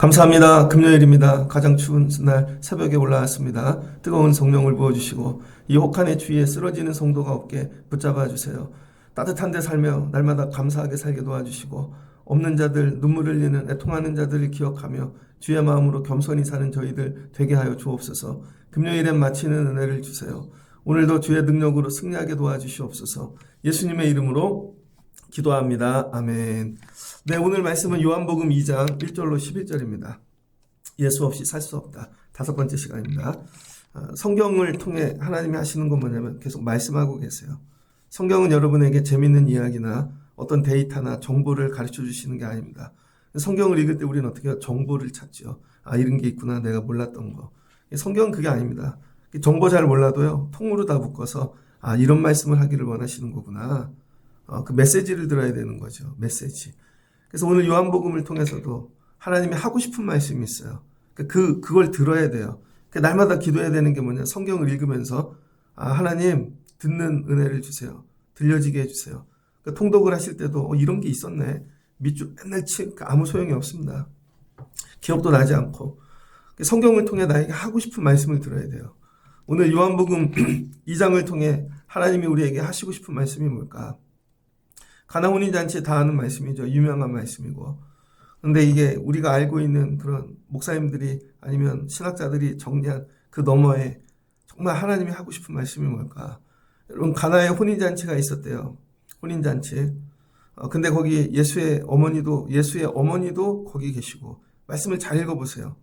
감사합니다. 금요일입니다. 가장 추운 날 새벽에 올라왔습니다. 뜨거운 성령을 부어주시고 이 혹한의 주위에 쓰러지는 성도가 없게 붙잡아 주세요. 따뜻한 데 살며 날마다 감사하게 살게 도와주시고 없는 자들, 눈물 흘리는 애통하는 자들을 기억하며 주의 마음으로 겸손히 사는 저희들 되게 하여 주옵소서. 금요일엔 마치는 은혜를 주세요. 오늘도 주의 능력으로 승리하게 도와주시옵소서. 예수님의 이름으로 기도합니다. 아멘. 네, 오늘 말씀은 요한복음 2장 1절로 11절입니다. 예수 없이 살 수 없다. 5번째 시간입니다. 성경을 통해 하나님이 하시는 건 뭐냐면 계속 말씀하고 계세요. 성경은 여러분에게 재밌는 이야기나 어떤 데이터나 정보를 가르쳐 주시는 게 아닙니다. 성경을 읽을 때 우리는 어떻게 정보를 찾죠. 아, 이런 게 있구나. 내가 몰랐던 거. 성경은 그게 아닙니다. 정보 잘 몰라도요. 통으로 다 묶어서 아, 이런 말씀을 하기를 원하시는 거구나. 그 메시지를 들어야 되는 거죠. 메시지. 그래서 오늘 요한복음을 통해서도 하나님이 하고 싶은 말씀이 있어요. 그걸 들어야 돼요. 날마다 기도해야 되는 게 뭐냐. 성경을 읽으면서 아, 하나님 듣는 은혜를 주세요. 들려지게 해주세요. 통독을 하실 때도 이런 게 있었네. 밑줄 맨날 치니까 아무 소용이 없습니다. 기억도 나지 않고. 성경을 통해 나에게 하고 싶은 말씀을 들어야 돼요. 오늘 요한복음 2장을 통해 하나님이 우리에게 하시고 싶은 말씀이 뭘까? 가나 혼인잔치에 다 아는 말씀이죠. 유명한 말씀이고. 근데 이게 우리가 알고 있는 그런 목사님들이 아니면 신학자들이 정리한 그 너머에 정말 하나님이 하고 싶은 말씀이 뭘까? 여러분, 가나의 혼인잔치가 있었대요. 혼인잔치. 근데 거기 예수의 어머니도 거기 계시고, 말씀을 잘 읽어보세요.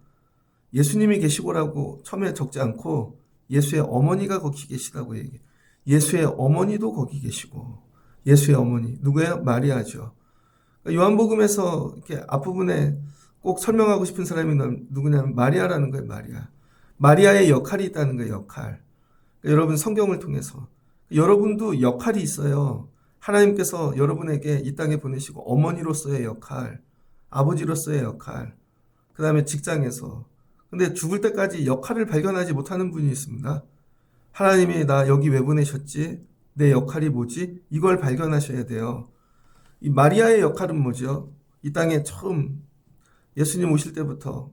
예수님이 계시고라고 처음에 적지 않고, 예수의 어머니가 거기 계시다고 얘기해요. 예수의 어머니도 거기 계시고, 예수의 어머니. 누구예요? 마리아죠. 요한복음에서 이렇게 앞부분에 꼭 설명하고 싶은 사람이 누구냐면 마리아라는 거예요, 마리아. 마리아의 역할이 있다는 거예요, 역할. 여러분 성경을 통해서. 여러분도 역할이 있어요. 하나님께서 여러분에게 이 땅에 보내시고 어머니로서의 역할, 아버지로서의 역할, 그 다음에 직장에서. 근데 죽을 때까지 역할을 발견하지 못하는 분이 있습니다. 하나님이 나 여기 왜 보내셨지? 내 역할이 뭐지? 이걸 발견하셔야 돼요. 이 마리아의 역할은 뭐죠? 이 땅에 처음 예수님 오실 때부터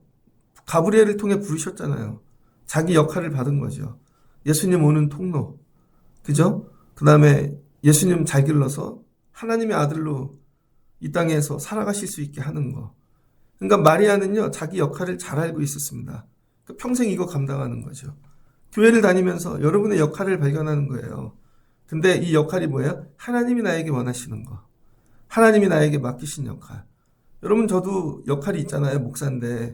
가브리엘을 통해 부르셨잖아요. 자기 역할을 받은 거죠. 예수님 오는 통로. 그죠? 그 다음에 예수님 잘 길러서 하나님의 아들로 이 땅에서 살아가실 수 있게 하는 거. 그러니까 마리아는요, 자기 역할을 잘 알고 있었습니다. 평생 이거 감당하는 거죠. 교회를 다니면서 여러분의 역할을 발견하는 거예요. 근데 이 역할이 뭐예요? 하나님이 나에게 원하시는 거. 하나님이 나에게 맡기신 역할. 여러분, 저도 역할이 있잖아요. 목사인데.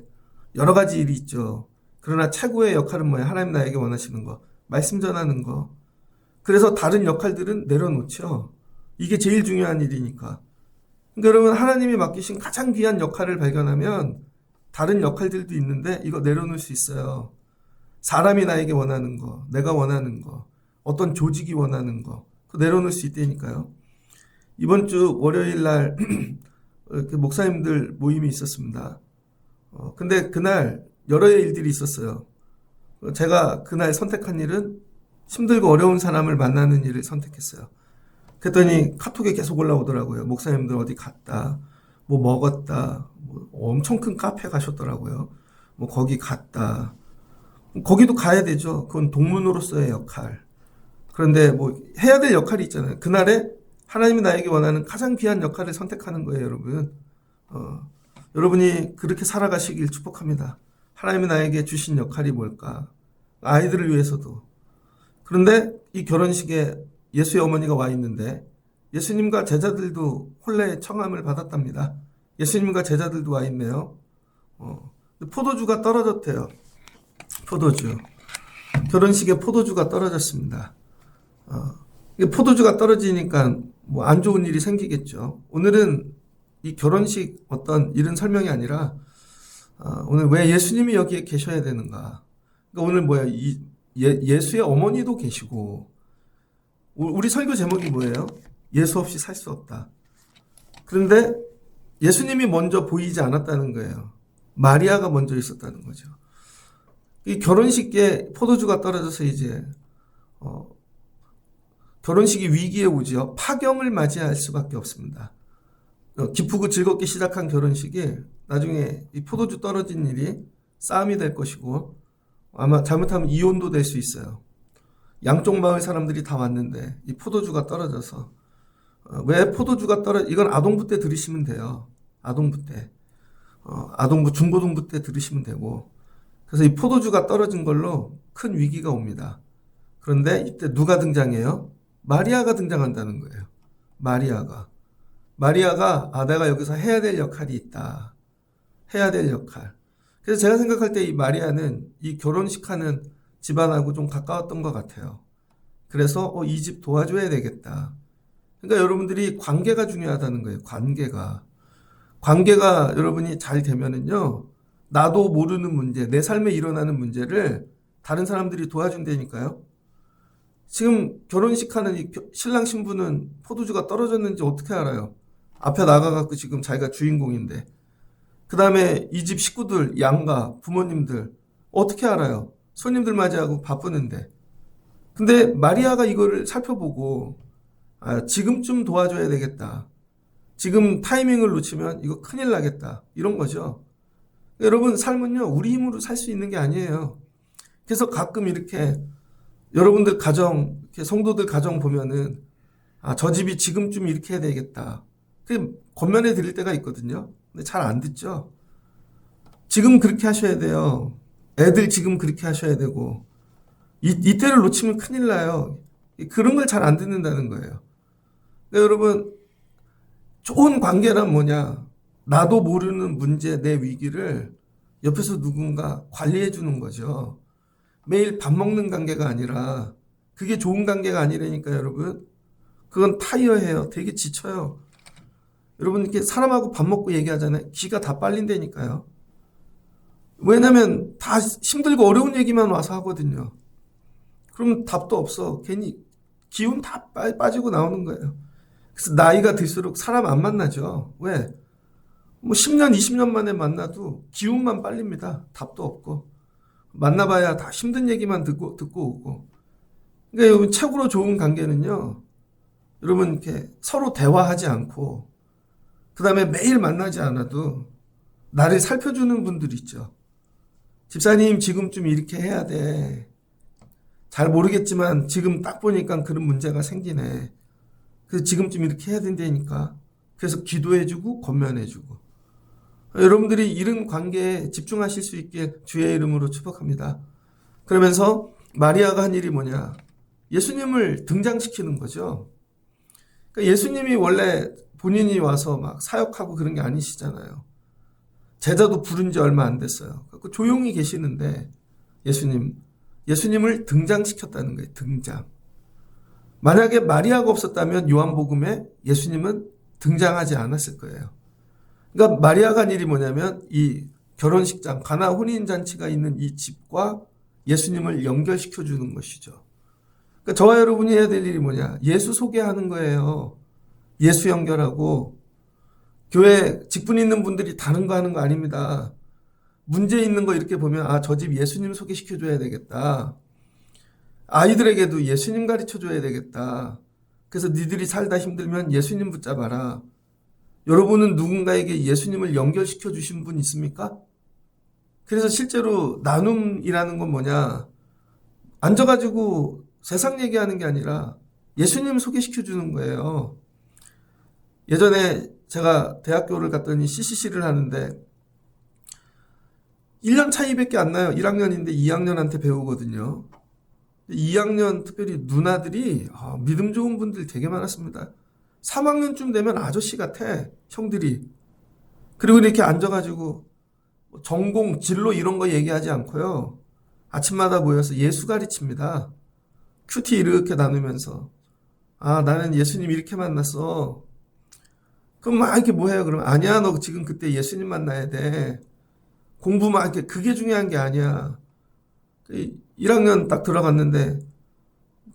여러 가지 일이 있죠. 그러나 최고의 역할은 뭐예요? 하나님 나에게 원하시는 거. 말씀 전하는 거. 그래서 다른 역할들은 내려놓죠. 이게 제일 중요한 일이니까. 그러니까 여러분, 하나님이 맡기신 가장 귀한 역할을 발견하면 다른 역할들도 있는데 이거 내려놓을 수 있어요. 사람이 나에게 원하는 거, 내가 원하는 거, 어떤 조직이 원하는 거, 그거 내려놓을 수 있다니까요. 이번 주 월요일 날 목사님들 모임이 있었습니다. 근데 그날 여러 일들이 있었어요. 제가 그날 선택한 일은 힘들고 어려운 사람을 만나는 일을 선택했어요. 그랬더니 카톡에 계속 올라오더라고요. 목사님들 어디 갔다, 뭐 먹었다, 뭐 엄청 큰 카페 가셨더라고요. 뭐 거기 갔다. 거기도 가야 되죠. 그건 동문으로서의 역할. 그런데 뭐 해야 될 역할이 있잖아요. 그날에 하나님이 나에게 원하는 가장 귀한 역할을 선택하는 거예요, 여러분. 여러분이 그렇게 살아가시길 축복합니다. 하나님이 나에게 주신 역할이 뭘까? 아이들을 위해서도. 그런데 이 결혼식에 예수의 어머니가 와 있는데 예수님과 제자들도 혼례의 청함을 받았답니다. 예수님과 제자들도 와 있네요. 포도주가 떨어졌대요. 포도주. 결혼식에 포도주가 떨어졌습니다. 포도주가 떨어지니까 뭐 안 좋은 일이 생기겠죠. 오늘은 이 결혼식 어떤 이런 설명이 아니라 오늘 왜 예수님이 여기에 계셔야 되는가. 그러니까 오늘 뭐야, 예수의 어머니도 계시고, 우리 설교 제목이 뭐예요? 예수 없이 살 수 없다. 그런데 예수님이 먼저 보이지 않았다는 거예요. 마리아가 먼저 있었다는 거죠. 이 결혼식에 포도주가 떨어져서 이제 결혼식이 위기에 오지요. 파경을 맞이할 수밖에 없습니다. 기쁘고 즐겁게 시작한 결혼식이 나중에 이 포도주 떨어진 일이 싸움이 될 것이고 아마 잘못하면 이혼도 될 수 있어요. 양쪽 마을 사람들이 다 왔는데 이 포도주가 떨어져서 왜 포도주가 이건 아동부 때 들으시면 돼요. 아동부 때. 아동부, 중고등부 때 들으시면 되고 그래서 이 포도주가 떨어진 걸로 큰 위기가 옵니다. 그런데 이때 누가 등장해요? 마리아가 등장한다는 거예요. 마리아가 내가 여기서 해야 될 역할이 있다. 해야 될 역할. 그래서 제가 생각할 때 이 마리아는 이 결혼식하는 집안하고 좀 가까웠던 것 같아요. 그래서 이 집 도와줘야 되겠다. 그러니까 여러분들이 관계가 중요하다는 거예요. 관계가 여러분이 잘 되면은요, 나도 모르는 문제, 내 삶에 일어나는 문제를 다른 사람들이 도와준다니까요. 지금 결혼식 하는 이 신랑 신부는 포도주가 떨어졌는지 어떻게 알아요? 앞에 나가갖고 지금 자기가 주인공인데. 그 다음에 이 집 식구들, 양가, 부모님들, 어떻게 알아요? 손님들 맞이하고 바쁘는데. 근데 마리아가 이거를 살펴보고, 지금쯤 도와줘야 되겠다. 지금 타이밍을 놓치면 이거 큰일 나겠다. 이런 거죠. 여러분, 삶은요, 우리 힘으로 살 수 있는 게 아니에요. 그래서 가끔 이렇게 여러분들 가정, 이렇게 성도들 가정 보면은, 저 집이 지금쯤 이렇게 해야 되겠다. 그 권면해 드릴 때가 있거든요. 근데 잘 안 듣죠. 지금 그렇게 하셔야 돼요. 애들 지금 그렇게 하셔야 되고, 이때를 놓치면 큰일 나요. 그런 걸 잘 안 듣는다는 거예요. 그러니까 여러분, 좋은 관계란 뭐냐? 나도 모르는 문제, 내 위기를 옆에서 누군가 관리해 주는 거죠. 매일 밥 먹는 관계가 아니라, 그게 좋은 관계가 아니라니까, 여러분. 그건 타이어예요. 되게 지쳐요. 여러분, 이렇게 사람하고 밥 먹고 얘기하잖아요. 기가 다 빨린다니까요. 왜냐면 다 힘들고 어려운 얘기만 와서 하거든요. 그러면 답도 없어. 괜히 기운 다 빠지고 나오는 거예요. 그래서 나이가 들수록 사람 안 만나죠. 왜? 뭐 10년, 20년 만에 만나도 기운만 빨립니다. 답도 없고. 만나봐야 다 힘든 얘기만 듣고 오고. 그러니까 여러분, 최고로 좋은 관계는요, 여러분, 이렇게 서로 대화하지 않고, 그 다음에 매일 만나지 않아도 나를 살펴주는 분들 있죠. 집사님, 지금쯤 이렇게 해야 돼. 잘 모르겠지만 지금 딱 보니까 그런 문제가 생기네. 그래서 지금쯤 이렇게 해야 된다니까. 그래서 기도해주고 권면해주고. 여러분들이 이런 관계에 집중하실 수 있게 주의 이름으로 축복합니다. 그러면서 마리아가 한 일이 뭐냐? 예수님을 등장시키는 거죠. 그러니까 예수님이 원래 본인이 와서 막 사역하고 그런 게 아니시잖아요. 제자도 부른 지 얼마 안 됐어요. 조용히 계시는데 예수님을 등장시켰다는 거예요. 등장. 만약에 마리아가 없었다면 요한복음에 예수님은 등장하지 않았을 거예요. 그러니까 마리아가 한 일이 뭐냐면 이 결혼식장, 가나 혼인잔치가 있는 이 집과 예수님을 연결시켜 주는 것이죠. 그러니까 저와 여러분이 해야 될 일이 뭐냐? 예수 소개하는 거예요. 예수 연결하고. 교회 직분 있는 분들이 다른 거 하는 거 아닙니다. 문제 있는 거 이렇게 보면 저 집 예수님 소개시켜 줘야 되겠다. 아이들에게도 예수님 가르쳐 줘야 되겠다. 그래서 니들이 살다 힘들면 예수님 붙잡아라. 여러분은 누군가에게 예수님을 연결시켜 주신 분 있습니까? 그래서 실제로 나눔이라는 건 뭐냐? 앉아가지고 세상 얘기하는 게 아니라 예수님 소개시켜 주는 거예요. 예전에 제가 대학교를 갔더니 CCC를 하는데 1년 차이밖에 안 나요. 1학년인데 2학년한테 배우거든요. 2학년 특별히 누나들이 믿음 좋은 분들 되게 많았습니다. 3학년쯤 되면 아저씨 같아. 형들이. 그리고 이렇게 앉아가지고 전공, 진로 이런 거 얘기하지 않고요. 아침마다 모여서 예수 가르칩니다. 큐티 이렇게 나누면서 나는 예수님 이렇게 만났어. 그럼 막 이렇게 뭐 해요? 그러면 아니야, 너 지금 그때 예수님 만나야 돼. 공부 막 이렇게 그게 중요한 게 아니야. 1학년 딱 들어갔는데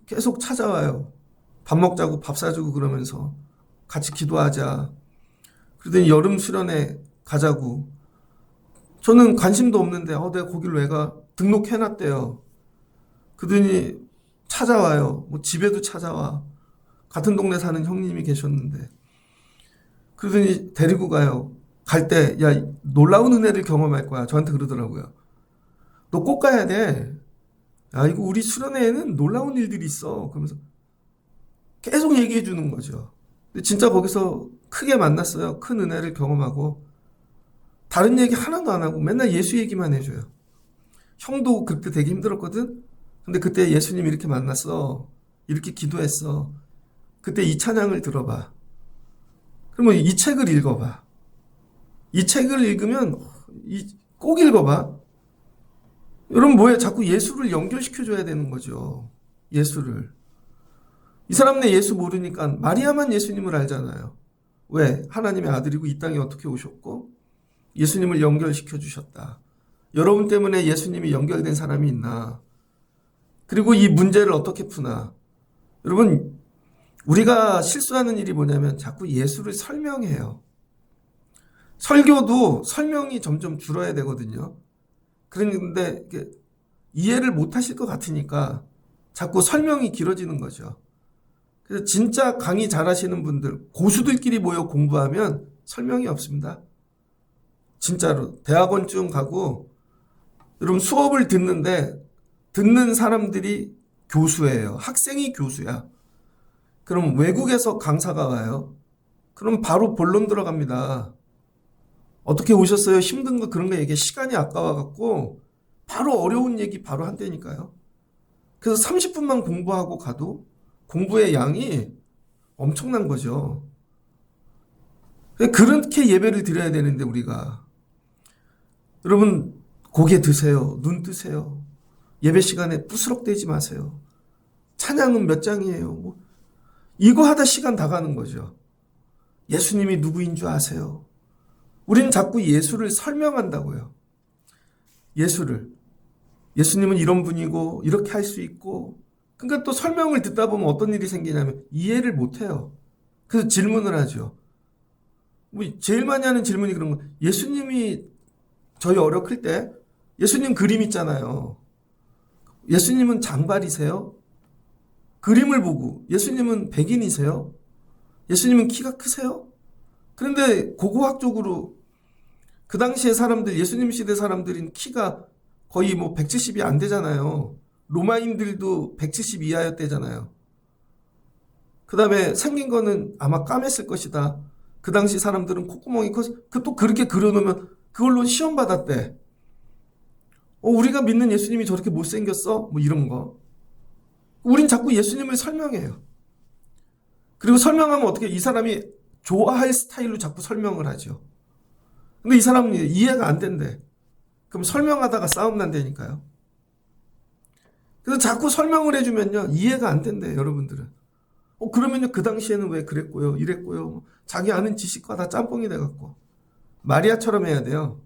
계속 찾아와요. 밥 먹자고 밥 사주고 그러면서 같이 기도하자. 그러더니 여름 수련회 가자고. 저는 관심도 없는데 내가 거길 왜 가? 등록해놨대요. 그러더니 찾아와요. 뭐 집에도 찾아와. 같은 동네 사는 형님이 계셨는데. 그러더니 데리고 가요. 갈 때, 야, 놀라운 은혜를 경험할 거야. 저한테 그러더라고요. 너 꼭 가야 돼. 야, 이거 우리 수련회에는 놀라운 일들이 있어. 그러면서 계속 얘기해 주는 거죠. 근데 진짜 거기서 크게 만났어요. 큰 은혜를 경험하고. 다른 얘기 하나도 안 하고 맨날 예수 얘기만 해줘요. 형도 그때 되게 힘들었거든? 근데 그때 예수님 이렇게 만났어. 이렇게 기도했어. 그때 이 찬양을 들어봐. 그러면 이 책을 읽어봐. 이 책을 읽으면 꼭 읽어봐. 여러분 뭐예요? 자꾸 예수를 연결시켜줘야 되는 거죠. 예수를. 이 사람네 예수 모르니까 마리아만 예수님을 알잖아요. 왜? 하나님의 아들이고 이 땅에 어떻게 오셨고 예수님을 연결시켜 주셨다. 여러분 때문에 예수님이 연결된 사람이 있나? 그리고 이 문제를 어떻게 푸나? 여러분 우리가 실수하는 일이 뭐냐면 자꾸 예수를 설명해요. 설교도 설명이 점점 줄어야 되거든요. 그런데 이해를 못 하실 것 같으니까 자꾸 설명이 길어지는 거죠. 그래서 진짜 강의 잘하시는 분들, 고수들끼리 모여 공부하면 설명이 없습니다. 진짜로. 대학원쯤 가고 여러분 수업을 듣는데 듣는 사람들이 교수예요. 학생이 교수야. 그럼 외국에서 강사가 와요. 그럼 바로 본론 들어갑니다. 어떻게 오셨어요? 힘든 거 그런 거 얘기해. 시간이 아까워갖고 바로 어려운 얘기 바로 한다니까요. 그래서 30분만 공부하고 가도 공부의 양이 엄청난 거죠. 그렇게 예배를 드려야 되는데 우리가. 여러분 고개 드세요. 눈 뜨세요. 예배 시간에 부스럭대지 마세요. 찬양은 몇 장이에요. 뭐 이거 하다 시간 다 가는 거죠. 예수님이 누구인 줄 아세요? 우리는 자꾸 예수를 설명한다고요. 예수를. 예수님은 이런 분이고 이렇게 할 수 있고 그러니까 또 설명을 듣다 보면 어떤 일이 생기냐면 이해를 못해요. 그래서 질문을 하죠. 뭐 제일 많이 하는 질문이 그런 거. 예수님이 저희 어렸을 때 예수님 그림 있잖아요. 예수님은 장발이세요? 그림을 보고 예수님은 백인이세요? 예수님은 키가 크세요? 그런데 고고학적으로 그 당시에 사람들 예수님 시대 사람들인 키가 거의 뭐 170이 안 되잖아요. 로마인들도 170 이하였대잖아요. 그 다음에 생긴 거는 아마 까맸을 것이다. 그 당시 사람들은 콧구멍이 커서 또 그렇게 그려놓으면 그걸로 시험 받았대. 우리가 믿는 예수님이 저렇게 못생겼어? 뭐 이런 거. 우린 자꾸 예수님을 설명해요. 그리고 설명하면 어떻게 이 사람이 좋아할 스타일로 자꾸 설명을 하죠. 근데 이 사람은 이해가 안 된대. 그럼 설명하다가 싸움 난다니까요. 그래서 자꾸 설명을 해주면요. 이해가 안 된대, 여러분들은. 그러면요. 그 당시에는 왜 그랬고요. 이랬고요. 자기 아는 지식과 다 짬뽕이 돼갖고. 마리아처럼 해야 돼요.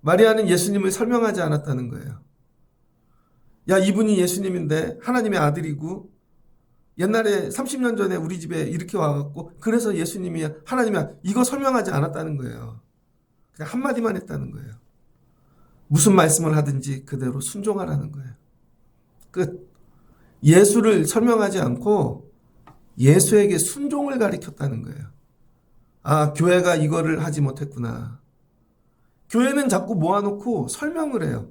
마리아는 예수님을 설명하지 않았다는 거예요. 야, 이분이 예수님인데 하나님의 아들이고 옛날에 30년 전에 우리 집에 이렇게 와갖고 그래서 예수님이 하나님이 이거 설명하지 않았다는 거예요. 그냥 한마디만 했다는 거예요. 무슨 말씀을 하든지 그대로 순종하라는 거예요. 끝. 예수를 설명하지 않고 예수에게 순종을 가르쳤다는 거예요. 아, 교회가 이거를 하지 못했구나. 교회는 자꾸 모아놓고 설명을 해요.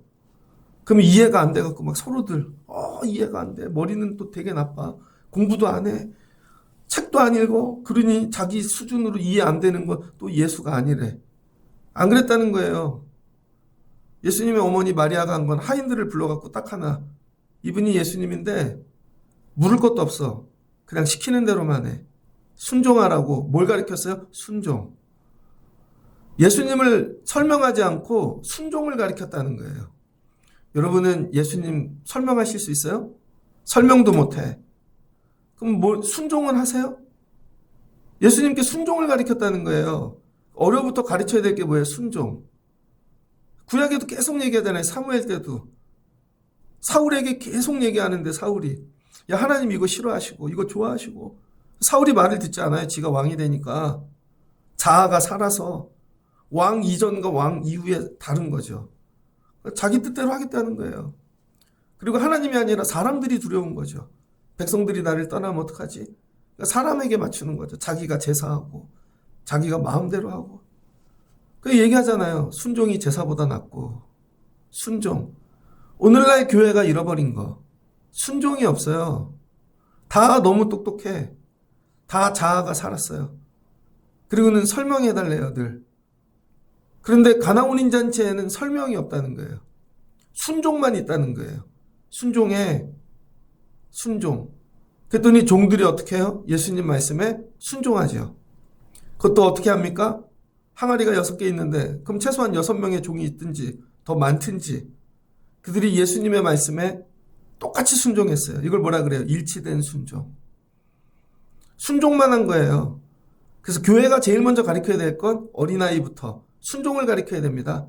그럼 이해가 안 돼갖고 막 서로들 이해가 안 돼. 머리는 또 되게 나빠. 공부도 안 해. 책도 안 읽어. 그러니 자기 수준으로 이해 안 되는 건 또 예수가 아니래. 안 그랬다는 거예요. 예수님의 어머니 마리아가 한 건 하인들을 불러갖고 딱 하나. 이분이 예수님인데 물을 것도 없어. 그냥 시키는 대로만 해. 순종하라고. 뭘 가르쳤어요? 순종. 예수님을 설명하지 않고 순종을 가르쳤다는 거예요. 여러분은 예수님 설명하실 수 있어요? 설명도 못해. 그럼 뭐 순종은 하세요? 예수님께 순종을 가르쳤다는 거예요. 어려부터 가르쳐야 될 게 뭐예요? 순종. 구약에도 계속 얘기하잖아요. 사무엘 때도. 사울에게 계속 얘기하는데 사울이 야 하나님 이거 싫어하시고 이거 좋아하시고 사울이 말을 듣지 않아요. 지가 왕이 되니까. 자아가 살아서 왕 이전과 왕 이후에 다른 거죠. 자기 뜻대로 하겠다는 거예요. 그리고 하나님이 아니라 사람들이 두려운 거죠. 백성들이 나를 떠나면 어떡하지? 그러니까 사람에게 맞추는 거죠. 자기가 제사하고 자기가 마음대로 하고 그 얘기하잖아요. 순종이 제사보다 낫고. 순종. 오늘날 교회가 잃어버린 거. 순종이 없어요. 다 너무 똑똑해. 다 자아가 살았어요. 그리고는 설명해달래요, 늘. 그런데 가나운인 잔치에는 설명이 없다는 거예요. 순종만 있다는 거예요. 순종해. 순종. 그랬더니 종들이 어떻게 해요? 예수님 말씀에 순종하죠. 그것도 어떻게 합니까? 항아리가 6개 있는데 그럼 최소한 6명의 종이 있든지 더 많든지 그들이 예수님의 말씀에 똑같이 순종했어요. 이걸 뭐라 그래요? 일치된 순종. 순종만 한 거예요. 그래서 교회가 제일 먼저 가르쳐야 될 건 어린아이부터 순종을 가르쳐야 됩니다.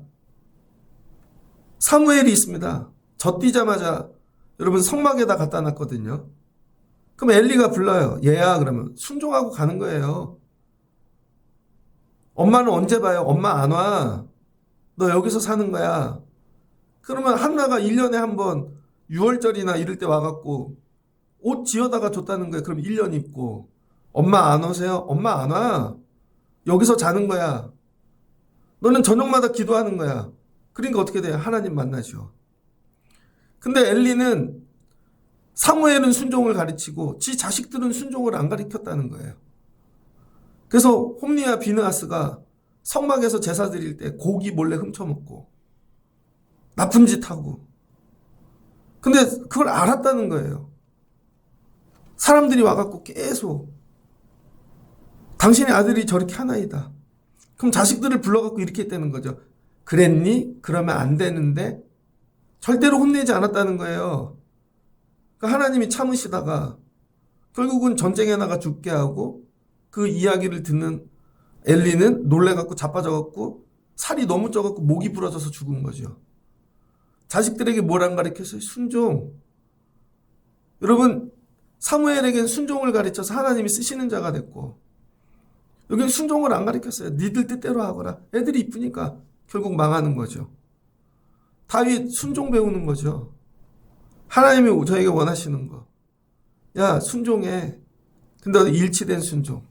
사무엘이 있습니다. 젖뛰자마자 여러분 성막에다 갖다 놨거든요. 그럼 엘리가 불러요. 얘야 그러면 순종하고 가는 거예요. 엄마는 언제 봐요? 엄마 안 와. 너 여기서 사는 거야. 그러면 한나가 1년에 한 번 6월절이나 이럴 때 와갖고 옷 지어다가 줬다는 거예요. 그럼 1년 입고. 엄마 안 오세요? 엄마 안 와. 여기서 자는 거야. 너는 저녁마다 기도하는 거야. 그러니까 어떻게 돼요? 하나님 만나죠. 근데 엘리는 사무엘은 순종을 가르치고 지 자식들은 순종을 안 가르쳤다는 거예요. 그래서 홈리와 비느하스가 성막에서 제사 드릴 때 고기 몰래 훔쳐먹고 나쁜 짓 하고 근데 그걸 알았다는 거예요. 사람들이 와갖고 계속 당신의 아들이 저렇게 하나이다. 그럼 자식들을 불러갖고 이렇게 했다는 거죠. 그랬니? 그러면 안 되는데 절대로 혼내지 않았다는 거예요. 그러니까 하나님이 참으시다가 결국은 전쟁에 나가 죽게 하고 그 이야기를 듣는 엘리는 놀래갖고 자빠져갖고 살이 너무 쪄갖고 목이 부러져서 죽은 거죠. 자식들에게 뭘 안 가르쳤어요? 순종. 여러분 사무엘에겐 순종을 가르쳐서 하나님이 쓰시는 자가 됐고 여기는 순종을 안 가르쳤어요. 니들 뜻대로 하거라. 애들이 이쁘니까 결국 망하는 거죠. 다윗 순종 배우는 거죠. 하나님이 저에게 원하시는 거. 야 순종해. 근데 일치된 순종.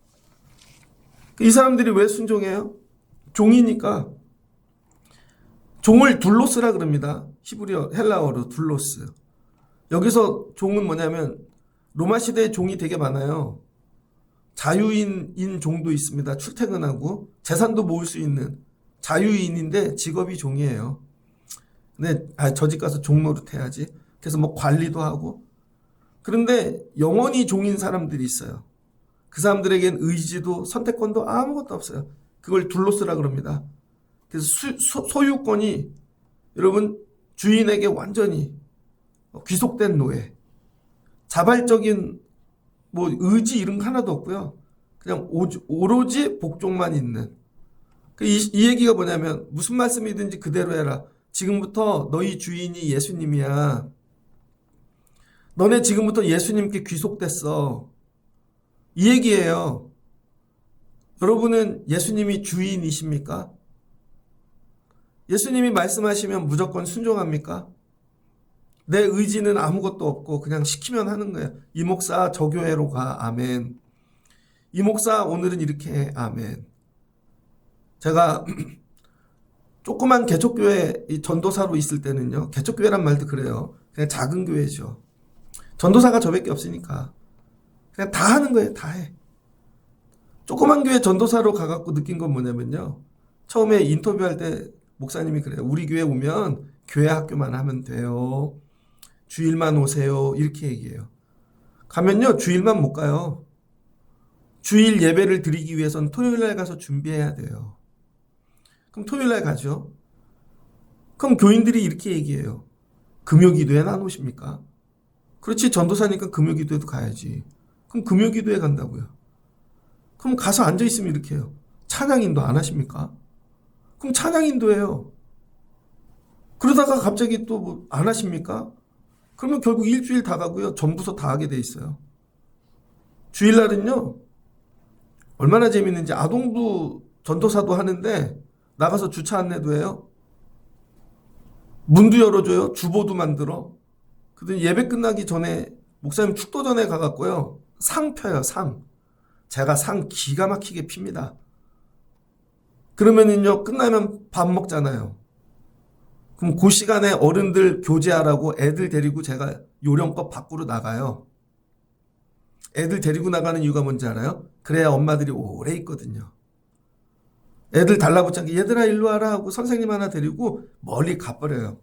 이 사람들이 왜 순종해요? 종이니까. 종을 둘로스라 그럽니다. 히브리어 헬라어로 둘로스. 여기서 종은 뭐냐면 로마 시대에 종이 되게 많아요. 자유인인 종도 있습니다. 출퇴근하고 재산도 모을 수 있는 자유인인데 직업이 종이에요. 근데 저 집 가서 종 노릇 해야지. 그래서 뭐 관리도 하고. 그런데 영원히 종인 사람들이 있어요. 그 사람들에겐 의지도 선택권도 아무것도 없어요. 그걸 둘로스라 그럽니다. 그래서 소유권이 여러분 주인에게 완전히 귀속된 노예. 자발적인 뭐 의지 이런 거 하나도 없고요. 그냥 오로지 복종만 있는. 이 얘기가 뭐냐면 무슨 말씀이든지 그대로 해라. 지금부터 너희 주인이 예수님이야. 너네 지금부터 예수님께 귀속됐어. 이 얘기예요. 여러분은 예수님이 주인이십니까? 예수님이 말씀하시면 무조건 순종합니까? 내 의지는 아무것도 없고 그냥 시키면 하는 거예요. 이 목사 저 교회로 가. 아멘. 이 목사 오늘은 이렇게 해. 아멘. 제가 조그만 개척교회 전도사로 있을 때는요. 개척교회란 말도 그래요. 그냥 작은 교회죠. 전도사가 저밖에 없으니까 그냥 다 하는 거예요. 다 해. 조그만 교회 전도사로 가갖고 느낀 건 뭐냐면요. 처음에 인터뷰할 때 목사님이 그래요. 우리 교회 오면 교회 학교만 하면 돼요. 주일만 오세요. 이렇게 얘기해요. 가면요. 주일만 못 가요. 주일 예배를 드리기 위해서는 토요일날 가서 준비해야 돼요. 그럼 토요일날 가죠. 그럼 교인들이 이렇게 얘기해요. 금요기도에는 안 오십니까? 그렇지. 전도사니까 금요기도에도 가야지. 그럼 금요기도에 간다고요. 그럼 가서 앉아있으면 이렇게 해요. 찬양인도 안 하십니까? 그럼 찬양인도예요. 그러다가 갑자기 또 뭐 안 하십니까? 그러면 결국 일주일 다 가고요. 전부서 다 하게 돼 있어요. 주일날은요. 얼마나 재밌는지 아동부 전도사도 하는데 나가서 주차 안내도 해요. 문도 열어줘요. 주보도 만들어. 그랬더니 예배 끝나기 전에 목사님 축도 전에 가갖고요. 상 펴요. 상. 제가 상 기가 막히게 핍니다. 그러면은요, 끝나면 밥 먹잖아요. 그럼 그 시간에 어른들 교제하라고 애들 데리고 제가 요령껏 밖으로 나가요. 애들 데리고 나가는 이유가 뭔지 알아요? 그래야 엄마들이 오래 있거든요. 애들 달라붙지 않게 얘들아 일로 와라 하고 선생님 하나 데리고 멀리 가버려요.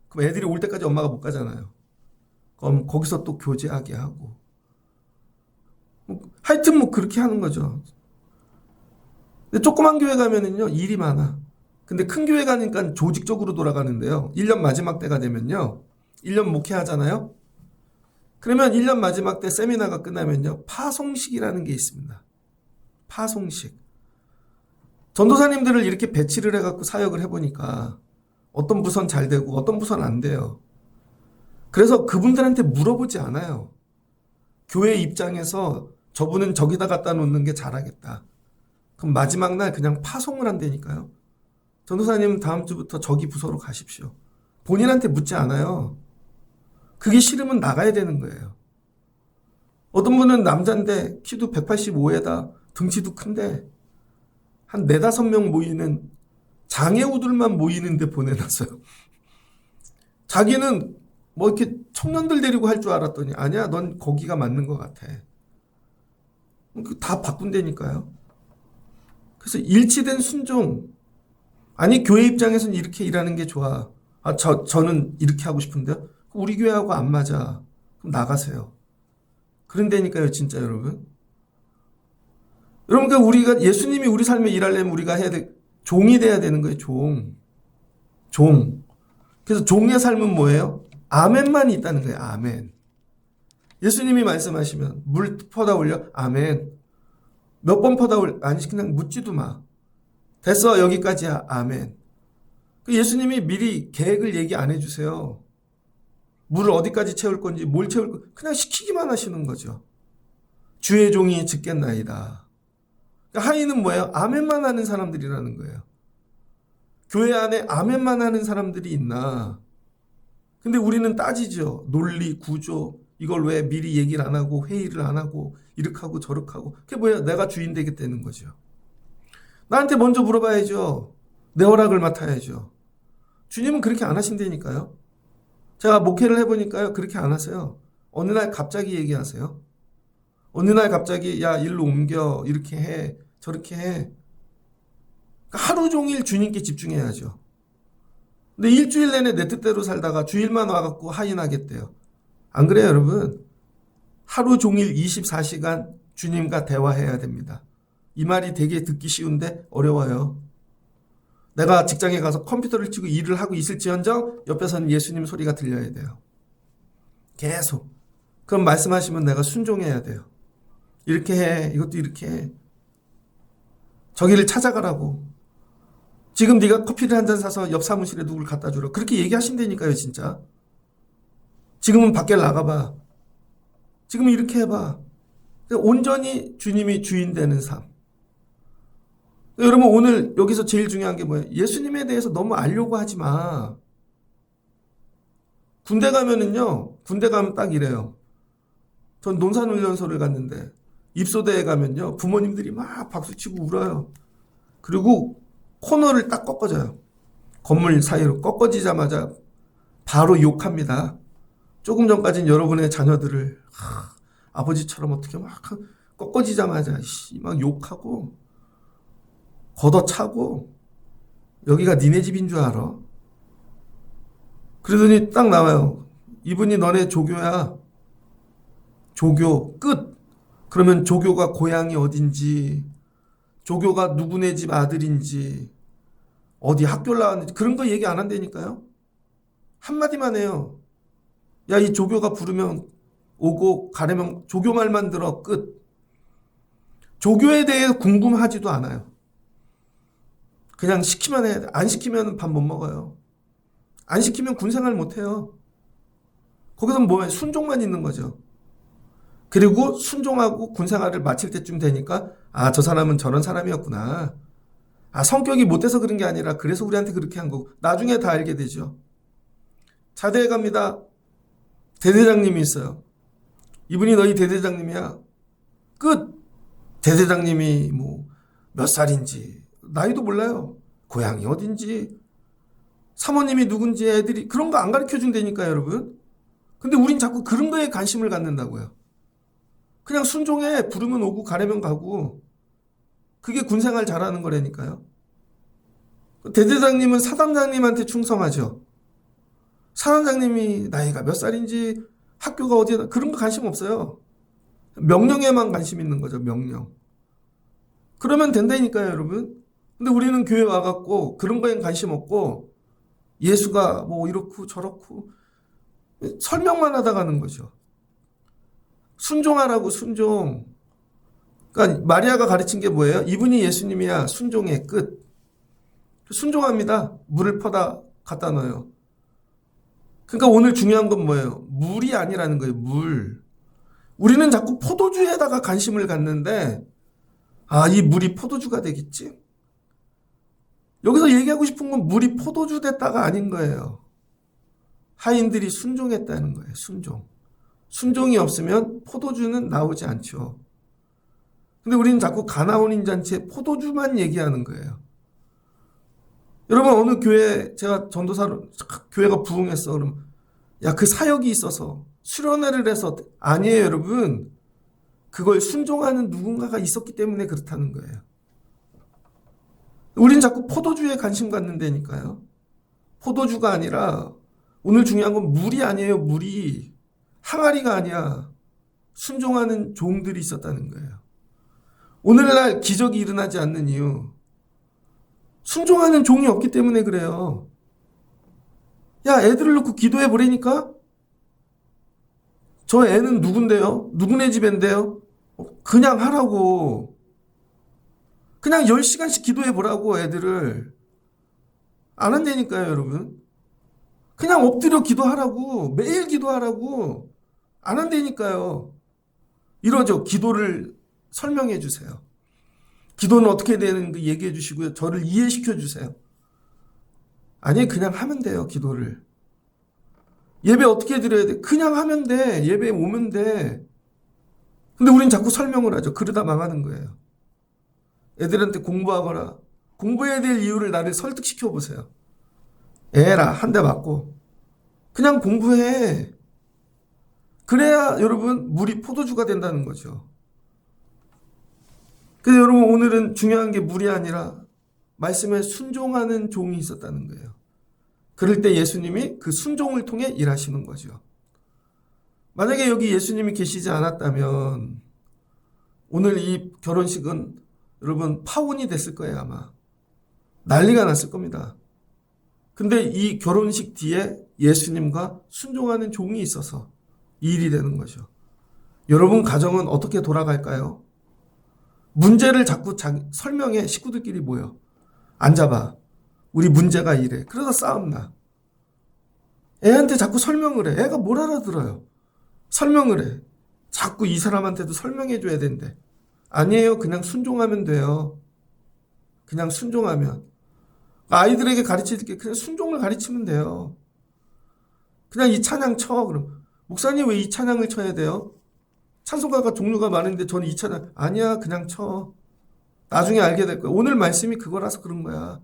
그럼 애들이 올 때까지 엄마가 못 가잖아요. 그럼 거기서 또 교제하게 하고. 하여튼 뭐 그렇게 하는 거죠. 근데 조그만 교회 가면은요, 일이 많아. 근데 큰 교회 가니까 조직적으로 돌아가는데요. 1년 마지막 때가 되면요. 1년 목회하잖아요. 그러면 1년 마지막 때 세미나가 끝나면요. 파송식이라는 게 있습니다. 파송식. 전도사님들을 이렇게 배치를 해갖고 사역을 해보니까 어떤 부서는 잘 되고 어떤 부서는 안 돼요. 그래서 그분들한테 물어보지 않아요. 교회 입장에서 저분은 저기다 갖다 놓는 게 잘하겠다. 그럼 마지막 날 그냥 파송을 한다니까요. 전도사님 다음 주부터 저기 부서로 가십시오. 본인한테 묻지 않아요. 그게 싫으면 나가야 되는 거예요. 어떤 분은 남자인데 키도 185에다 등치도 큰데 한 4-5명 모이는 장애우들만 모이는데 보내놨어요. 자기는 뭐 이렇게 청년들 데리고 할 줄 알았더니 아니야, 넌 거기가 맞는 것 같아. 다 바꾼다니까요. 그래서 일치된 순종. 아니 교회 입장에서는 이렇게 일하는 게 좋아. 저는 이렇게 하고 싶은데요. 우리 교회하고 안 맞아. 그럼 나가세요. 그런다니까요, 진짜 여러분. 여러분, 그러니까 우리가 예수님이 우리 삶에 일하려면 우리가 해야 돼. 종이 돼야 되는 거예요, 종. 종. 그래서 종의 삶은 뭐예요? 아멘만 있다는 거예요, 아멘. 예수님이 말씀하시면 물 퍼다 올려? 아멘. 몇 번 퍼다 올려? 아니, 그냥 묻지도 마. 됐어, 여기까지야, 아멘. 예수님이 미리 계획을 얘기 안 해주세요. 물을 어디까지 채울 건지, 뭘 채울 건지, 그냥 시키기만 하시는 거죠. 주의 종이 짓겠나이다. 그러니까 하인은 뭐예요? 아멘만 하는 사람들이라는 거예요. 교회 안에 아멘만 하는 사람들이 있나? 근데 우리는 따지죠. 논리, 구조, 이걸 왜 미리 얘기를 안 하고 회의를 안 하고 이렇게 하고 저렇게 하고. 그게 뭐예요? 내가 주인 되겠다는 거죠. 나한테 먼저 물어봐야죠. 내 허락을 맡아야죠. 주님은 그렇게 안 하신다니까요. 제가 목회를 해보니까요. 그렇게 안 하세요. 어느 날 갑자기 얘기하세요. 어느 날 갑자기 야 일로 옮겨 이렇게 해 저렇게 해. 하루 종일 주님께 집중해야죠. 근데 일주일 내내 내 뜻대로 살다가 주일만 와갖고 하인하겠대요. 안 그래요 여러분? 하루 종일 24시간 주님과 대화해야 됩니다. 이 말이 되게 듣기 쉬운데 어려워요. 내가 직장에 가서 컴퓨터를 치고 일을 하고 있을지언정 옆에서는 예수님 소리가 들려야 돼요. 계속. 그럼 말씀하시면 내가 순종해야 돼요. 이렇게 해. 이것도 이렇게 해. 저기를 찾아가라고. 지금 네가 커피를 한 잔 사서 옆 사무실에 누굴 갖다 주라. 그렇게 얘기하신다니까요, 진짜. 지금은 밖에 나가봐. 지금 이렇게 해봐. 온전히 주님이 주인 되는 삶. 여러분 오늘 여기서 제일 중요한 게 뭐예요? 예수님에 대해서 너무 알려고 하지 마. 군대 가면은요. 군대 가면 딱 이래요. 전 논산훈련소를 갔는데 입소대에 가면요. 부모님들이 막 박수치고 울어요. 그리고 코너를 딱 꺾어져요. 건물 사이로 꺾어지자마자 바로 욕합니다. 조금 전까지는 여러분의 자녀들을 아버지처럼 어떻게 막 꺾어지자마자 막 욕하고 걷어차고 여기가 니네 집인 줄 알아? 그러더니 딱 나와요. 이분이 너네 조교야. 조교 끝. 그러면 조교가 고향이 어딘지 조교가 누구네 집 아들인지 어디 학교를 나왔는지 그런 거 얘기 안 한다니까요. 한마디만 해요. 야, 이 조교가 부르면 오고 가려면 조교 말만 들어 끝. 조교에 대해 궁금하지도 않아요. 그냥 시키면 해야 돼. 안 시키면 밥 못 먹어요. 안 시키면 군생활 못 해요. 거기서 뭐예요? 순종만 있는 거죠. 그리고 순종하고 군생활을 마칠 때쯤 되니까 아, 저 사람은 저런 사람이었구나. 아, 성격이 못돼서 그런 게 아니라 그래서 우리한테 그렇게 한 거고 나중에 다 알게 되죠. 자대에 갑니다. 대대장님이 있어요. 이분이 너희 대대장님이야. 끝. 대대장님이 뭐 몇 살인지 나이도 몰라요. 고향이 어딘지, 사모님이 누군지 애들이 그런 거 안 가르쳐 준다니까요, 여러분. 근데 우린 자꾸 그런 거에 관심을 갖는다고요. 그냥 순종해. 부르면 오고 가려면 가고. 그게 군생활 잘하는 거라니까요. 대대장님은 사단장님한테 충성하죠. 사단장님이 나이가 몇 살인지, 학교가 어디에, 그런 거 관심 없어요. 명령에만 관심 있는 거죠, 명령. 그러면 된다니까요, 여러분. 근데 우리는 교회 와갖고 그런 거엔 관심 없고 예수가 뭐 이렇고 저렇고 설명만 하다 가는 거죠. 순종하라고, 순종. 그러니까 마리아가 가르친 게 뭐예요? 이분이 예수님이야. 순종의 끝. 순종합니다. 물을 퍼다 갖다 넣어요. 그러니까 오늘 중요한 건 뭐예요? 물이 아니라는 거예요. 물. 우리는 자꾸 포도주에다가 관심을 갖는데, 아, 이 물이 포도주가 되겠지? 여기서 얘기하고 싶은 건 물이 포도주 됐다가 아닌 거예요. 하인들이 순종했다는 거예요. 순종. 순종이 없으면 포도주는 나오지 않죠. 근데 우리는 자꾸 가나온인 잔치에 포도주만 얘기하는 거예요. 여러분, 어느 교회, 제가 전도사로, 교회가 부흥했어. 그럼, 야, 그 사역이 있어서 수련회를 해서, 아니에요, 여러분. 그걸 순종하는 누군가가 있었기 때문에 그렇다는 거예요. 우린 자꾸 포도주에 관심 갖는다니까요. 포도주가 아니라, 오늘 중요한 건 물이 아니에요, 물이. 항아리가 아니야. 순종하는 종들이 있었다는 거예요. 오늘날 기적이 일어나지 않는 이유, 순종하는 종이 없기 때문에 그래요. 야, 애들을 놓고 기도해 보라니까? 저 애는 누군데요? 누구네 집인데요? 그냥 하라고. 그냥 10시간씩 기도해 보라고, 애들을. 안 한다니까요, 여러분. 그냥 엎드려 기도하라고. 매일 기도하라고. 안 한다니까요. 이러죠. 기도를 설명해 주세요. 기도는 어떻게 되는지 얘기해 주시고요. 저를 이해시켜 주세요. 아니, 그냥 하면 돼요, 기도를. 예배 어떻게 드려야 돼? 그냥 하면 돼. 예배 오면 돼. 근데 우린 자꾸 설명을 하죠. 그러다 망하는 거예요. 애들한테 공부하거나, 공부해야 될 이유를 나를 설득시켜 보세요. 애라, 한 대 맞고. 그냥 공부해. 그래야 여러분, 물이 포도주가 된다는 거죠. 그래서 여러분, 오늘은 중요한 게 물이 아니라 말씀에 순종하는 종이 있었다는 거예요. 그럴 때 예수님이 그 순종을 통해 일하시는 거죠. 만약에 여기 예수님이 계시지 않았다면 오늘 이 결혼식은 여러분 파혼이 됐을 거예요, 아마. 난리가 났을 겁니다. 근데 이 결혼식 뒤에 예수님과 순종하는 종이 있어서 이 일이 되는 거죠. 여러분 가정은 어떻게 돌아갈까요? 문제를 자꾸 설명해. 식구들끼리 모여. 앉아봐. 우리 문제가 이래. 그러다 싸움 나. 애한테 자꾸 설명을 해. 애가 뭘 알아들어요. 설명을 해. 자꾸 이 사람한테도 설명해 줘야 된대. 아니에요. 그냥 순종하면 돼요. 그냥 순종하면. 아이들에게 가르칠 게 그냥 순종을 가르치면 돼요. 그냥 이 찬양 쳐. 그럼 목사님 왜 이 찬양을 쳐야 돼요? 찬송가가 종류가 많은데 저는 이 찬양 아니야. 그냥 쳐. 나중에 알게 될 거야. 오늘 말씀이 그거라서 그런 거야.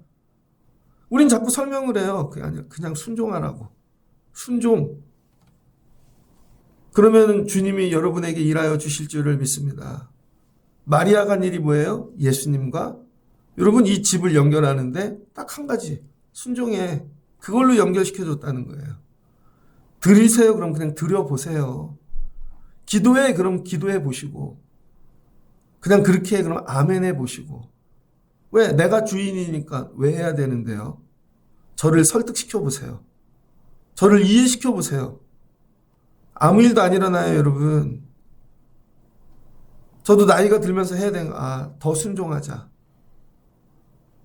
우린 자꾸 설명을 해요. 그게 아니라 그냥 순종하라고. 순종. 그러면 주님이 여러분에게 일하여 주실 줄을 믿습니다. 마리아가 한 일이 뭐예요? 예수님과 여러분 이 집을 연결하는데 딱 한 가지. 순종해. 그걸로 연결시켜줬다는 거예요. 드리세요. 그럼 그냥 드려보세요. 기도해. 그럼 기도해 보시고. 그냥 그렇게 해. 그럼 아멘 해 보시고. 왜? 내가 주인이니까 왜 해야 되는데요? 저를 설득시켜 보세요. 저를 이해시켜 보세요. 아무 일도 안 일어나요, 여러분. 저도 나이가 들면서 해야 되는 거, 더 순종하자.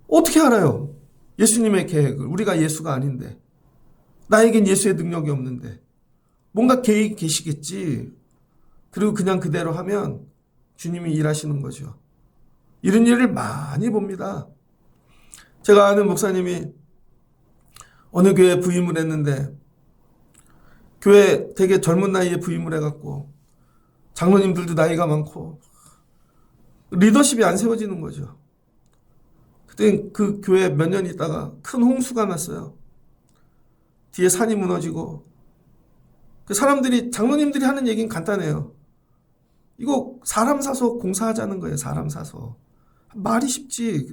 어떻게 알아요? 예수님의 계획을. 우리가 예수가 아닌데. 나에겐 예수의 능력이 없는데. 뭔가 계획이 계시겠지. 그리고 그냥 그대로 하면 주님이 일하시는 거죠. 이런 일을 많이 봅니다. 제가 아는 목사님이 어느 교회에 부임을 했는데 교회 되게 젊은 나이에 부임을 해갖고 장로님들도 나이가 많고 리더십이 안 세워지는 거죠. 그때 그 교회 몇 년 있다가 큰 홍수가 났어요. 뒤에 산이 무너지고 그 사람들이 장로님들이 하는 얘기는 간단해요. 이거 사람 사서 공사하자는 거예요. 사람 사서. 말이 쉽지.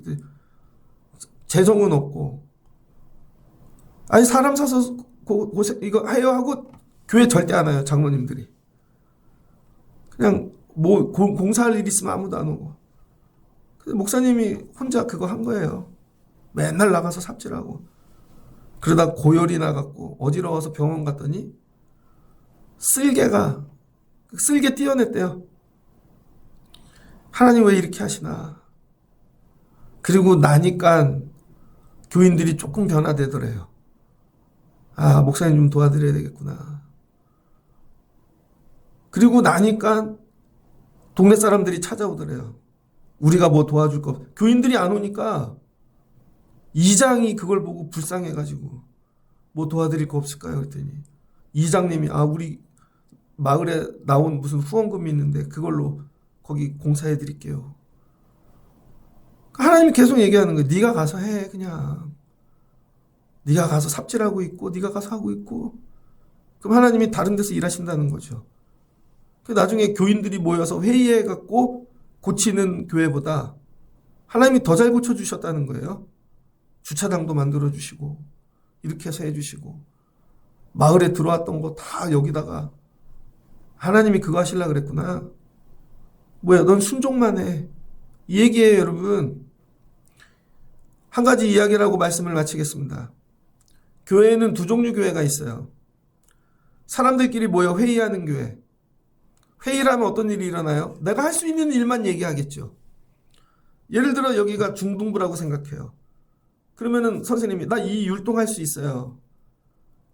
재정은 없고. 아니 사람 사서 이거 해요 하고 교회 절대 안 와요. 장로님들이. 그냥 뭐 공사할 일 있으면 아무도 안 오고. 근데 목사님이 혼자 그거 한 거예요. 맨날 나가서 삽질하고. 그러다 고열이 나갔고 어지러워서 병원 갔더니 쓸개 띄어냈대요. 하나님 왜 이렇게 하시나. 그리고 나니까 교인들이 조금 변화되더래요. 아, 목사님 좀 도와드려야 되겠구나. 그리고 나니까 동네 사람들이 찾아오더래요. 우리가 뭐 도와줄 거. 교인들이 안 오니까 이장이 그걸 보고 불쌍해가지고 뭐 도와드릴 거 없을까요? 그랬더니 이장님이 우리 마을에 나온 무슨 후원금이 있는데 그걸로 거기 공사해 드릴게요. 하나님이 계속 얘기하는 거예요. 네가 가서 해. 그냥 네가 가서 삽질하고 있고 네가 가서 하고 있고. 그럼 하나님이 다른 데서 일하신다는 거죠. 나중에 교인들이 모여서 회의해갖고 고치는 교회보다 하나님이 더 잘 고쳐주셨다는 거예요. 주차장도 만들어주시고 이렇게 해서 해주시고 마을에 들어왔던 거 다 여기다가 하나님이 그거 하시려고 그랬구나. 뭐야, 넌 순종만 해. 이 얘기예요, 여러분. 한 가지 이야기라고 말씀을 마치겠습니다. 교회에는 두 종류 교회가 있어요. 사람들끼리 모여 회의하는 교회. 회의를 하면 어떤 일이 일어나요? 내가 할 수 있는 일만 얘기하겠죠. 예를 들어 여기가 중등부라고 생각해요. 그러면은 선생님이 나 이 율동할 수 있어요.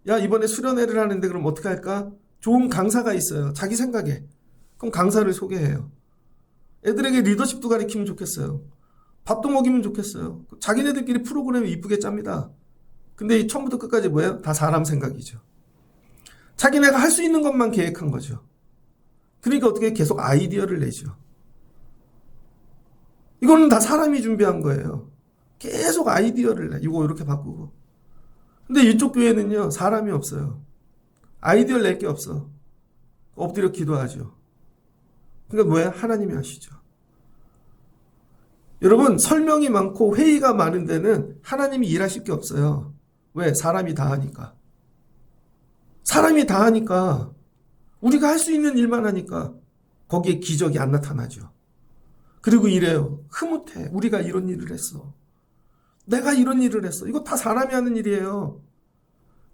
야, 이번에 수련회를 하는데 그럼 어떻게 할까? 좋은 강사가 있어요. 자기 생각에. 그럼 강사를 소개해요. 애들에게 리더십도 가르치면 좋겠어요. 밥도 먹이면 좋겠어요. 자기네들끼리 프로그램을 이쁘게 짭니다. 근데 이 처음부터 끝까지 뭐예요? 다 사람 생각이죠. 자기네가 할 수 있는 것만 계획한 거죠. 그러니까 어떻게 계속 아이디어를 내죠. 이거는 다 사람이 준비한 거예요. 계속 아이디어를 내. 이거 이렇게 바꾸고. 근데 이쪽 교회는요, 사람이 없어요. 아이디어를 낼 게 없어. 엎드려 기도하죠. 그러니까 뭐야? 하나님이 하시죠. 여러분, 설명이 많고 회의가 많은 데는 하나님이 일하실 게 없어요. 왜? 사람이 다 하니까. 사람이 다 하니까. 우리가 할 수 있는 일만 하니까 거기에 기적이 안 나타나죠. 그리고 이래요. 흐뭇해. 우리가 이런 일을 했어. 내가 이런 일을 했어. 이거 다 사람이 하는 일이에요.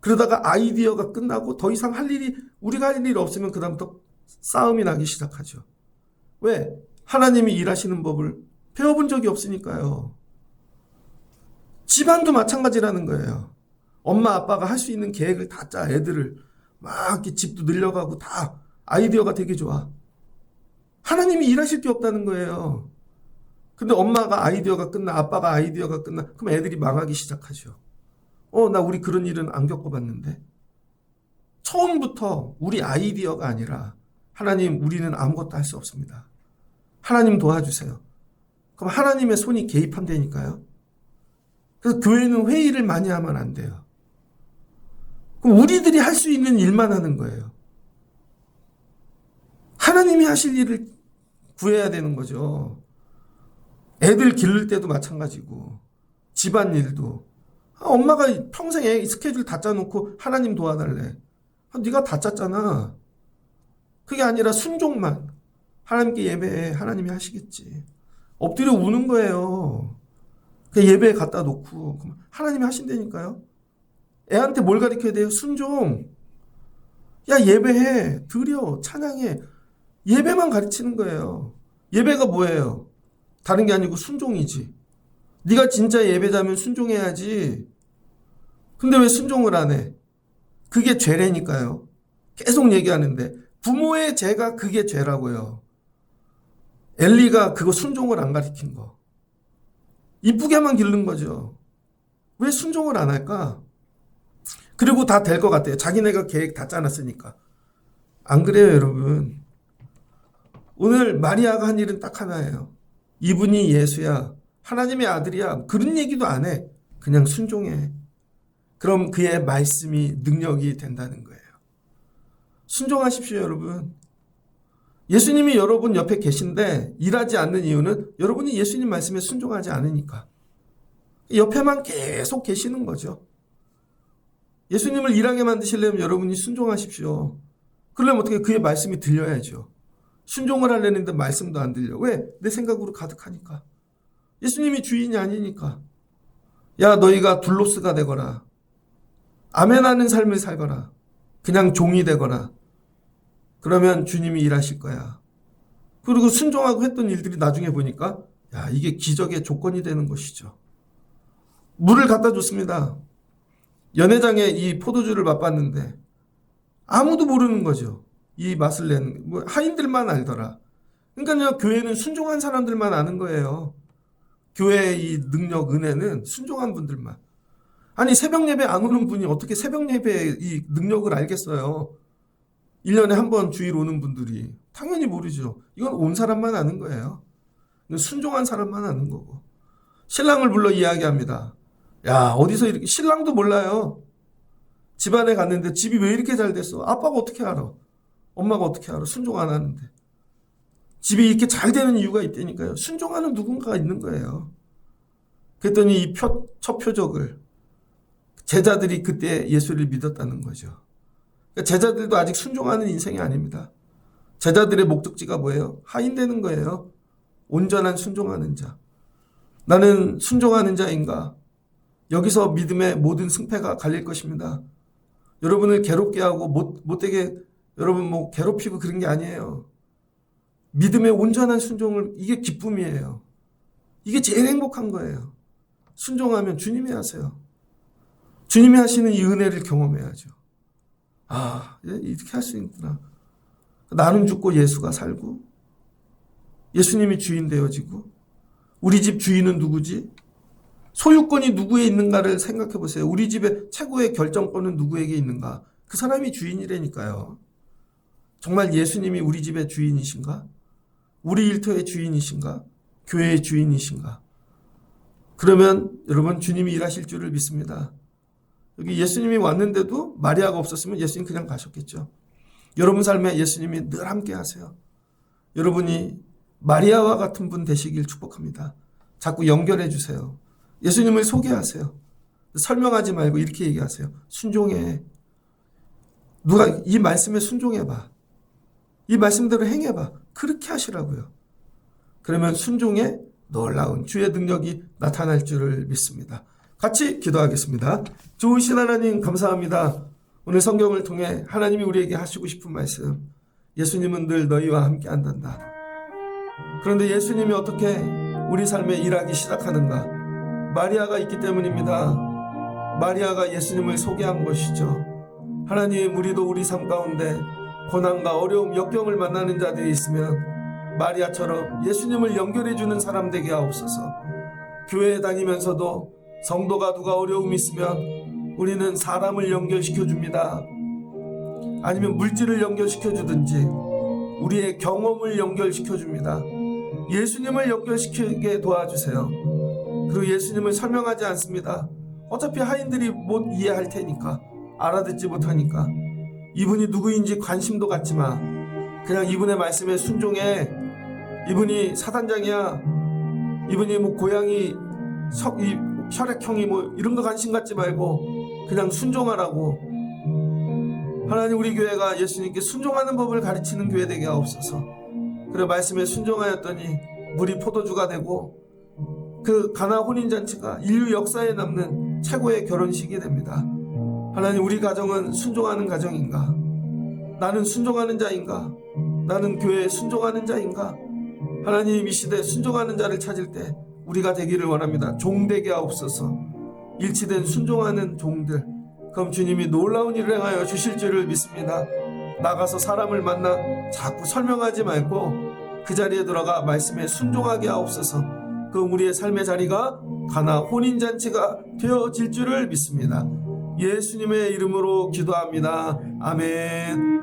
그러다가 아이디어가 끝나고 더 이상 우리가 할 일이 없으면 그다음부터 싸움이 나기 시작하죠. 왜? 하나님이 일하시는 법을 배워본 적이 없으니까요. 집안도 마찬가지라는 거예요. 엄마 아빠가 할 수 있는 계획을 다 짜. 애들을 막 이렇게 집도 늘려가고 다 아이디어가 되게 좋아. 하나님이 일하실 게 없다는 거예요. 근데 엄마가 아이디어가 끝나, 아빠가 아이디어가 끝나, 그럼 애들이 망하기 시작하죠. 나 우리 그런 일은 안 겪어봤는데. 처음부터 우리 아이디어가 아니라 하나님, 우리는 아무것도 할 수 없습니다. 하나님 도와주세요. 그럼 하나님의 손이 개입한다니까요. 그래서 교회는 회의를 많이 하면 안 돼요. 그럼 우리들이 할 수 있는 일만 하는 거예요. 하나님이 하실 일을 구해야 되는 거죠. 애들 기를 때도 마찬가지고 집안일도 엄마가 평생 애 스케줄 다 짜놓고 하나님 도와달래. 네가 다 짰잖아. 그게 아니라 순종만. 하나님께 예배해. 하나님이 하시겠지. 엎드려 우는 거예요. 예배에 갖다 놓고 하나님이 하신다니까요. 애한테 뭘 가르쳐야 돼요? 순종. 야, 예배해. 드려. 찬양해. 예배만 가르치는 거예요. 예배가 뭐예요? 다른 게 아니고 순종이지. 네가 진짜 예배자면 순종해야지. 근데 왜 순종을 안 해? 그게 죄라니까요. 계속 얘기하는데 부모의 죄가 그게 죄라고요. 엘리가 그거 순종을 안 가르친 거. 이쁘게만 기른 거죠. 왜 순종을 안 할까? 그리고 다 될 것 같아요. 자기네가 계획 다 짜놨으니까. 안 그래요, 여러분? 오늘 마리아가 한 일은 딱 하나예요. 이분이 예수야. 하나님의 아들이야. 그런 얘기도 안 해. 그냥 순종해. 그럼 그의 말씀이 능력이 된다는 거예요. 순종하십시오, 여러분. 예수님이 여러분 옆에 계신데 일하지 않는 이유는 여러분이 예수님 말씀에 순종하지 않으니까. 옆에만 계속 계시는 거죠. 예수님을 일하게 만드시려면 여러분이 순종하십시오. 그러려면 어떻게 그의 말씀이 들려야죠. 순종을 하려는데 말씀도 안 들려. 왜? 내 생각으로 가득하니까. 예수님이 주인이 아니니까. 야, 너희가 둘로스가 되거라. 아멘하는 삶을 살거라. 그냥 종이 되거라. 그러면 주님이 일하실 거야. 그리고 순종하고 했던 일들이 나중에 보니까 야, 이게 기적의 조건이 되는 것이죠. 물을 갖다 줬습니다. 연회장에 이 포도주를 맛봤는데 아무도 모르는 거죠. 이 맛을 내는 하인들만 알더라. 그러니까요, 교회는 순종한 사람들만 아는 거예요. 교회의 이 능력, 은혜는 순종한 분들만. 아니, 새벽 예배 안 오는 분이 어떻게 새벽 예배의 이 능력을 알겠어요? 1년에 한 번 주일 오는 분들이 당연히 모르죠. 이건 온 사람만 아는 거예요. 순종한 사람만 아는 거고. 신랑을 불러 이야기합니다. 야, 어디서 이렇게, 신랑도 몰라요. 집안에 갔는데 집이 왜 이렇게 잘 됐어? 아빠가 어떻게 알아? 엄마가 어떻게 알아? 순종 안 하는데. 집이 이렇게 잘 되는 이유가 있다니까요. 순종하는 누군가가 있는 거예요. 그랬더니 이 첫 표적을 제자들이 그때 예수를 믿었다는 거죠. 그러니까 제자들도 아직 순종하는 인생이 아닙니다. 제자들의 목적지가 뭐예요? 하인 되는 거예요. 온전한 순종하는 자. 나는 순종하는 자인가? 여기서 믿음의 모든 승패가 갈릴 것입니다. 여러분을 괴롭게 하고 못되게 여러분 괴롭히고 그런 게 아니에요. 믿음의 온전한 순종을, 이게 기쁨이에요. 이게 제일 행복한 거예요. 순종하면 주님이 하세요. 주님이 하시는 이 은혜를 경험해야죠. 아, 이렇게 할 수 있구나. 나는 죽고 예수가 살고, 예수님이 주인 되어지고, 우리 집 주인은 누구지? 소유권이 누구에 있는가를 생각해 보세요. 우리 집의 최고의 결정권은 누구에게 있는가? 그 사람이 주인이라니까요. 정말 예수님이 우리 집의 주인이신가? 우리 일터의 주인이신가? 교회의 주인이신가? 그러면 여러분, 주님이 일하실 줄을 믿습니다. 여기 예수님이 왔는데도 마리아가 없었으면 예수님 그냥 가셨겠죠. 여러분 삶에 예수님이 늘 함께 하세요. 여러분이 마리아와 같은 분 되시길 축복합니다. 자꾸 연결해 주세요. 예수님을 소개하세요. 설명하지 말고 이렇게 얘기하세요. 순종해. 누가 이 말씀에 순종해봐. 이 말씀대로 행해봐. 그렇게 하시라고요. 그러면 순종에 놀라운 주의 능력이 나타날 줄을 믿습니다. 같이 기도하겠습니다. 좋으신 하나님 감사합니다. 오늘 성경을 통해 하나님이 우리에게 하시고 싶은 말씀. 예수님은 늘 너희와 함께 한단다. 그런데 예수님이 어떻게 우리 삶에 일하기 시작하는가? 마리아가 있기 때문입니다. 마리아가 예수님을 소개한 것이죠. 하나님, 우리도 우리 삶 가운데 고난과 어려움, 역경을 만나는 자들이 있으면 마리아처럼 예수님을 연결해주는 사람 되게 하옵소서. 교회에 다니면서도 성도가 누가 어려움이 있으면 우리는 사람을 연결시켜 줍니다. 아니면 물질을 연결시켜 주든지 우리의 경험을 연결시켜 줍니다. 예수님을 연결시키게 도와주세요. 그리고 예수님을 설명하지 않습니다. 어차피 하인들이 못 이해할 테니까, 알아듣지 못하니까. 이분이 누구인지 관심도 갖지 마. 그냥 이분의 말씀에 순종해. 이분이 사단장이야. 이분이 고양이 혈액형이 이런 거 관심 갖지 말고 그냥 순종하라고. 하나님, 우리 교회가 예수님께 순종하는 법을 가르치는 교회 되게 하옵소서. 그래, 말씀에 순종하였더니 물이 포도주가 되고 그 가나 혼인잔치가 인류 역사에 남는 최고의 결혼식이 됩니다. 하나님, 우리 가정은 순종하는 가정인가? 나는 순종하는 자인가? 나는 교회에 순종하는 자인가? 하나님, 이 시대에 순종하는 자를 찾을 때 우리가 되기를 원합니다. 종되게 하옵소서. 일치된 순종하는 종들. 그럼 주님이 놀라운 일을 행하여 주실 줄을 믿습니다. 나가서 사람을 만나 자꾸 설명하지 말고 그 자리에 들어가 말씀에 순종하게 하옵소서. 그럼 우리의 삶의 자리가 가나 혼인잔치가 되어질 줄을 믿습니다. 예수님의 이름으로 기도합니다. 아멘.